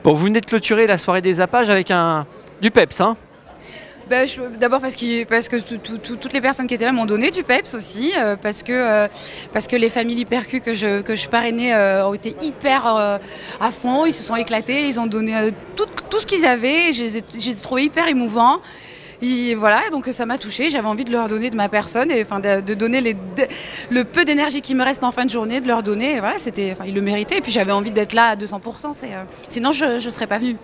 Bon, vous venez de clôturer la soirée des Zappages avec du peps, hein? D'abord parce que toutes les personnes qui étaient là m'ont donné du peps aussi, parce que les familles hypercu que je parrainais ont été hyper à fond, ils se sont éclatés, ils ont donné tout ce qu'ils avaient, je les ai trouvés hyper émouvants. Et voilà, donc ça m'a touchée, j'avais envie de leur donner de ma personne, et, enfin, de donner le peu d'énergie qui me reste en fin de journée, de leur donner, et voilà, ils le méritaient, et puis j'avais envie d'être là à 200%, sinon je ne serais pas venue.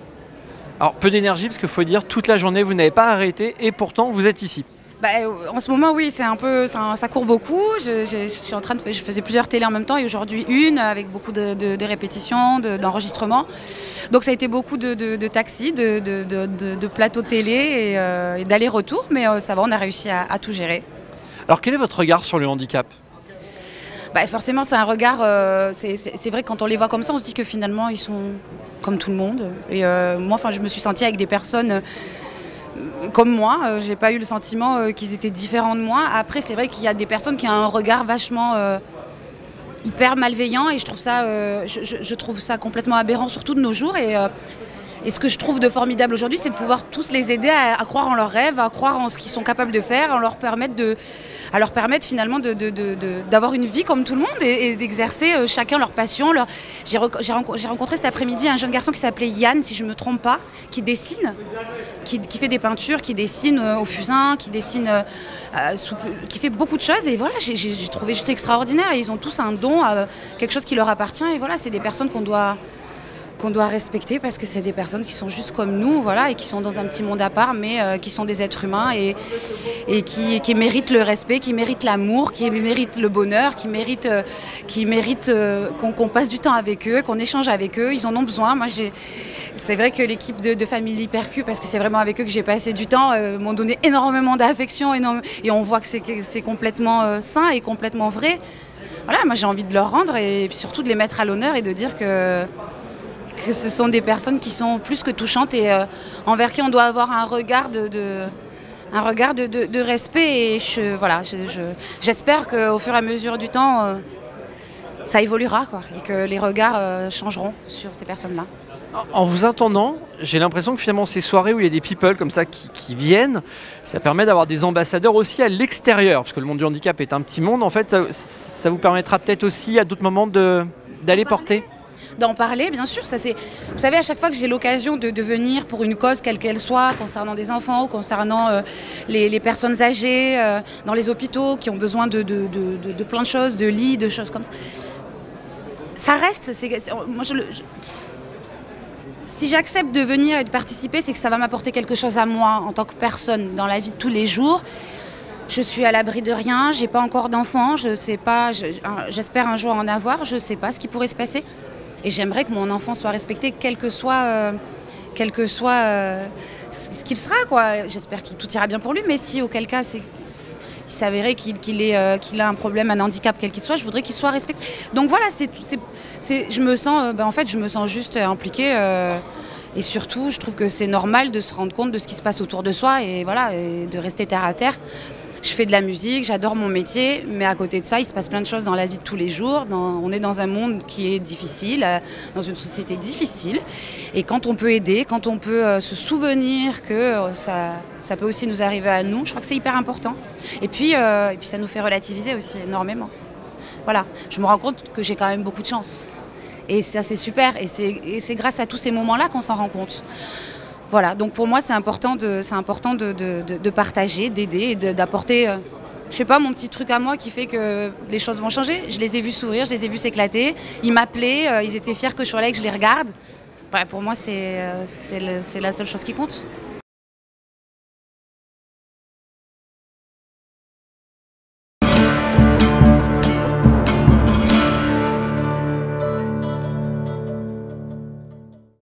Alors, peu d'énergie, parce qu'il faut dire, toute la journée, vous n'avez pas arrêté, et pourtant, vous êtes ici. En ce moment, oui, ça court beaucoup. Je faisais plusieurs télés en même temps, et aujourd'hui une, avec beaucoup de répétitions, d'enregistrements. Donc ça a été beaucoup de taxis, de plateaux télé et d'aller-retour, mais ça va, on a réussi à tout gérer. Alors, quel est votre regard sur le handicap? Forcément, c'est un regard. C'est vrai que quand on les voit comme ça, on se dit que finalement, ils sont comme tout le monde. Et moi, je me suis sentie avec des personnes comme moi. J'ai pas eu le sentiment qu'ils étaient différents de moi. Après, c'est vrai qu'il y a des personnes qui ont un regard vachement hyper malveillant, et je trouve ça complètement aberrant, surtout de nos jours. Et ce que je trouve de formidable aujourd'hui, c'est de pouvoir tous les aider à croire en leurs rêves, à croire en ce qu'ils sont capables de faire, à leur permettre finalement d'avoir une vie comme tout le monde, et d'exercer chacun leur passion. J'ai rencontré cet après-midi un jeune garçon qui s'appelait Yann, si je ne me trompe pas, qui dessine, qui fait des peintures, qui dessine au fusain, qui dessine, qui fait beaucoup de choses. Et voilà, j'ai trouvé juste extraordinaire. Et ils ont tous un don, quelque chose qui leur appartient. Et voilà, c'est des personnes qu'on doit respecter, parce que c'est des personnes qui sont juste comme nous, voilà, et qui sont dans un petit monde à part, mais qui sont des êtres humains, et qui méritent le respect, qui méritent l'amour, qui méritent le bonheur, qui méritent qu'on passe du temps avec eux, qu'on échange avec eux. Ils en ont besoin. C'est vrai que l'équipe de Famille Hypercu, parce que c'est vraiment avec eux que j'ai passé du temps, m'ont donné énormément d'affection, et on voit que c'est complètement sain et complètement vrai. Voilà, moi j'ai envie de leur rendre, et puis surtout de les mettre à l'honneur, et de dire que ce sont des personnes qui sont plus que touchantes, et envers qui on doit avoir un regard de respect. Et j'espère qu'au fur et à mesure du temps, ça évoluera, quoi, et que les regards changeront sur ces personnes-là. En vous entendant, j'ai l'impression que finalement ces soirées où il y a des people comme ça qui viennent, ça permet d'avoir des ambassadeurs aussi à l'extérieur, parce que le monde du handicap est un petit monde. En fait, ça vous permettra peut-être aussi à d'autres moments d'aller porter. D'en parler, bien sûr. Vous savez, à chaque fois que j'ai l'occasion de venir pour une cause, quelle qu'elle soit, concernant des enfants ou concernant les personnes âgées, dans les hôpitaux qui ont besoin de plein de choses, de lits, de choses comme ça, ça reste. Si j'accepte de venir et de participer, c'est que ça va m'apporter quelque chose à moi en tant que personne dans la vie de tous les jours. Je suis à l'abri de rien, j'ai pas encore d'enfants, je sais pas, j'espère un jour en avoir, je sais pas ce qui pourrait se passer. Et j'aimerais que mon enfant soit respecté, quel que soit ce qu'il sera, quoi. J'espère que tout ira bien pour lui, mais si auquel cas il s'avérait qu'il a un problème, un handicap quel qu'il soit, je voudrais qu'il soit respecté. Donc voilà, je me sens juste impliquée, et surtout je trouve que c'est normal de se rendre compte de ce qui se passe autour de soi, et voilà, et de rester terre à terre. Je fais de la musique, j'adore mon métier, mais à côté de ça, il se passe plein de choses dans la vie de tous les jours. On est dans un monde qui est difficile, dans une société difficile. Et quand on peut aider, quand on peut se souvenir que ça peut aussi nous arriver à nous, je crois que c'est hyper important. Et puis ça nous fait relativiser aussi énormément. Voilà, je me rends compte que j'ai quand même beaucoup de chance. Et ça, c'est super. Et c'est grâce à tous ces moments-là qu'on s'en rend compte. Voilà, donc pour moi, c'est important de partager, d'aider, et d'apporter, je sais pas, mon petit truc à moi qui fait que les choses vont changer. Je les ai vus sourire, je les ai vus s'éclater. Ils m'appelaient, ils étaient fiers que je sois là et que je les regarde. Pour moi, c'est la seule chose qui compte.